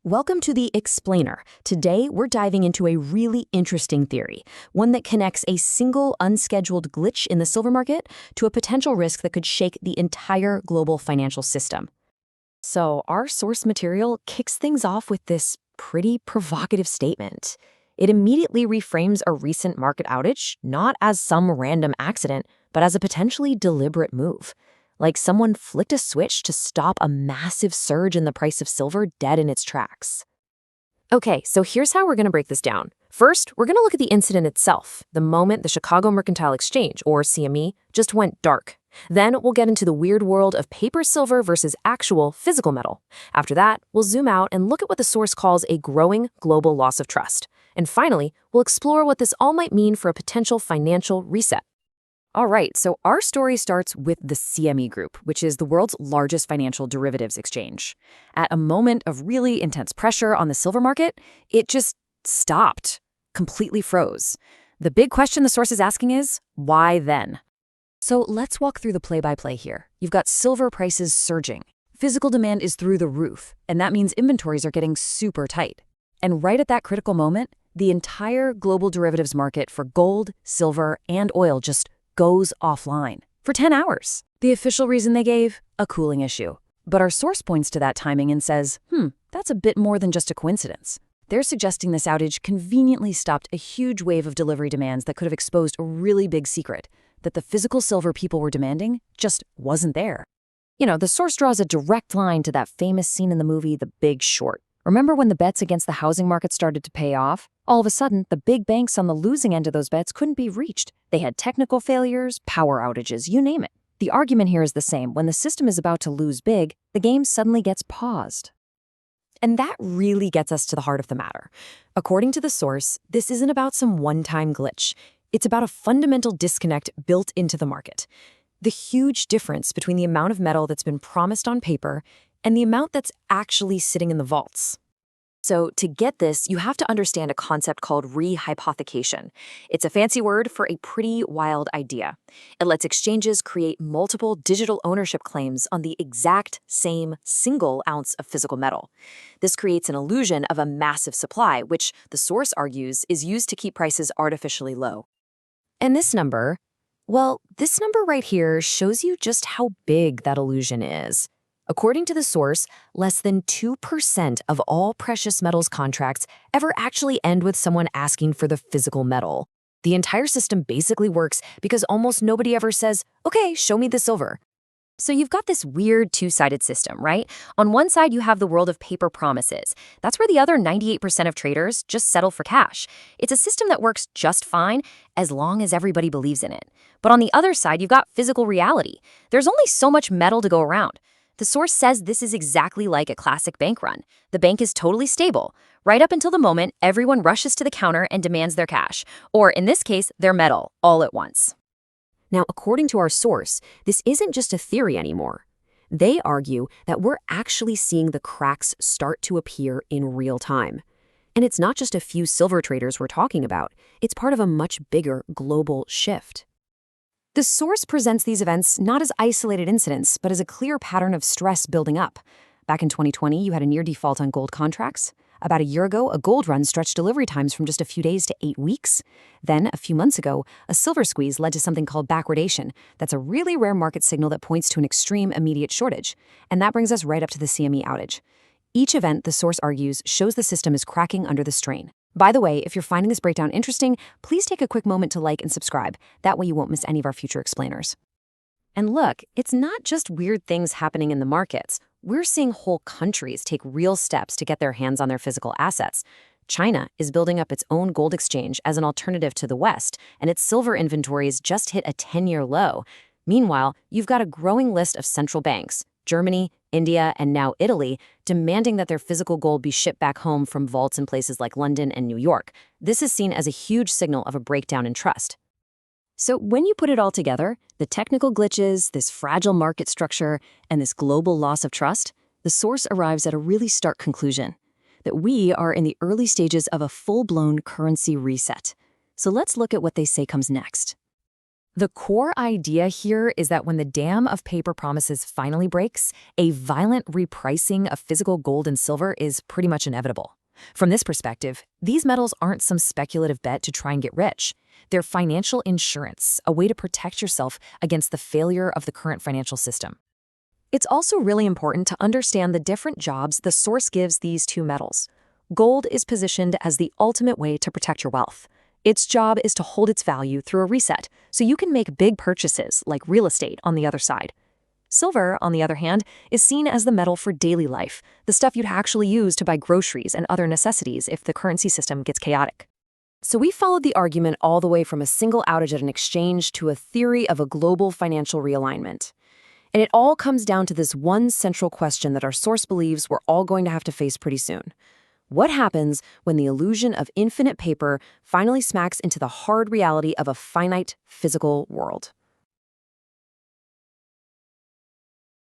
Welcome to the Explainer. Today, we're diving into a really interesting theory, one that connects a single unscheduled glitch in the silver market to a potential risk that could shake the entire global financial system. So, our source material kicks things off with this pretty provocative statement. It immediately reframes a recent market outage not as some random accident, but as a potentially deliberate move. Like someone flicked a switch to stop a massive surge in the price of silver dead in its tracks. Okay, so here's how we're going to break this down. First, we're going to look at the incident itself, the moment the Chicago Mercantile Exchange, or CME, just went dark. Then we'll get into the weird world of paper silver versus actual physical metal. After that, we'll zoom out and look at what the source calls a growing global loss of trust. And finally, we'll explore what this all might mean for a potential financial reset. All right, so our story starts with the CME Group, which is the world's largest financial derivatives exchange. At a moment of really intense pressure on the silver market, it just stopped, completely froze. The big question the source is asking is, why then? So let's walk through the play-by-play here. You've got silver prices surging. Physical demand is through the roof, and that means inventories are getting super tight. And right at that critical moment, the entire global derivatives market for gold, silver, and oil just goes offline for 10 hours. The official reason they gave? A cooling issue. But our source points to that timing and says, that's a bit more than just a coincidence. They're suggesting this outage conveniently stopped a huge wave of delivery demands that could have exposed a really big secret, that the physical silver people were demanding just wasn't there. You know, the source draws a direct line to that famous scene in the movie The Big Short. Remember when the bets against the housing market started to pay off? All of a sudden, the big banks on the losing end of those bets couldn't be reached. They had technical failures, power outages, you name it. The argument here is the same. When the system is about to lose big, the game suddenly gets paused. And that really gets us to the heart of the matter. According to the source, this isn't about some one-time glitch. It's about a fundamental disconnect built into the market. The huge difference between the amount of metal that's been promised on paper and the amount that's actually sitting in the vaults. So to get this, you have to understand a concept called rehypothecation. It's a fancy word for a pretty wild idea. It lets exchanges create multiple digital ownership claims on the exact same single ounce of physical metal. This creates an illusion of a massive supply, which the source argues is used to keep prices artificially low. And this number, well, this number right here shows you just how big that illusion is. According to the source, less than 2% of all precious metals contracts ever actually end with someone asking for the physical metal. The entire system basically works because almost nobody ever says, okay, show me the silver. So you've got this weird two-sided system, right? On one side, you have the world of paper promises. That's where the other 98% of traders just settle for cash. It's a system that works just fine as long as everybody believes in it. But on the other side, you've got physical reality. There's only so much metal to go around. The source says this is exactly like a classic bank run. The bank is totally stable, right up until the moment everyone rushes to the counter and demands their cash, or in this case, their metal, all at once. Now, according to our source, this isn't just a theory anymore. They argue that we're actually seeing the cracks start to appear in real time. And it's not just a few silver traders we're talking about. It's part of a much bigger global shift. The source presents these events not as isolated incidents, but as a clear pattern of stress building up. Back in 2020, you had a near default on gold contracts. About a year ago, a gold run stretched delivery times from just a few days to 8 weeks. Then, a few months ago, a silver squeeze led to something called backwardation. That's a really rare market signal that points to an extreme immediate shortage. And that brings us right up to the CME outage. Each event, the source argues, shows the system is cracking under the strain. By the way, if you're finding this breakdown interesting, please take a quick moment to like and subscribe. That way you won't miss any of our future explainers. And look, it's not just weird things happening in the markets. We're seeing whole countries take real steps to get their hands on their physical assets. China is building up its own gold exchange as an alternative to the West, and its silver inventories just hit a 10-year low. Meanwhile, you've got a growing list of central banks, Germany, India, and now Italy, demanding that their physical gold be shipped back home from vaults in places like London and New York. This is seen as a huge signal of a breakdown in trust. So when you put it all together, the technical glitches, this fragile market structure, and this global loss of trust, the source arrives at a really stark conclusion, that we are in the early stages of a full-blown currency reset. So let's look at what they say comes next. The core idea here is that when the dam of paper promises finally breaks, a violent repricing of physical gold and silver is pretty much inevitable. From this perspective, these metals aren't some speculative bet to try and get rich. They're financial insurance, a way to protect yourself against the failure of the current financial system. It's also really important to understand the different jobs the source gives these two metals. Gold is positioned as the ultimate way to protect your wealth. Its job is to hold its value through a reset, so you can make big purchases like real estate on the other side. Silver, on the other hand, is seen as the metal for daily life, the stuff you'd actually use to buy groceries and other necessities if the currency system gets chaotic. So we followed the argument all the way from a single outage at an exchange to a theory of a global financial realignment. And it all comes down to this one central question that our source believes we're all going to have to face pretty soon. What happens when the illusion of infinite paper finally smacks into the hard reality of a finite physical world?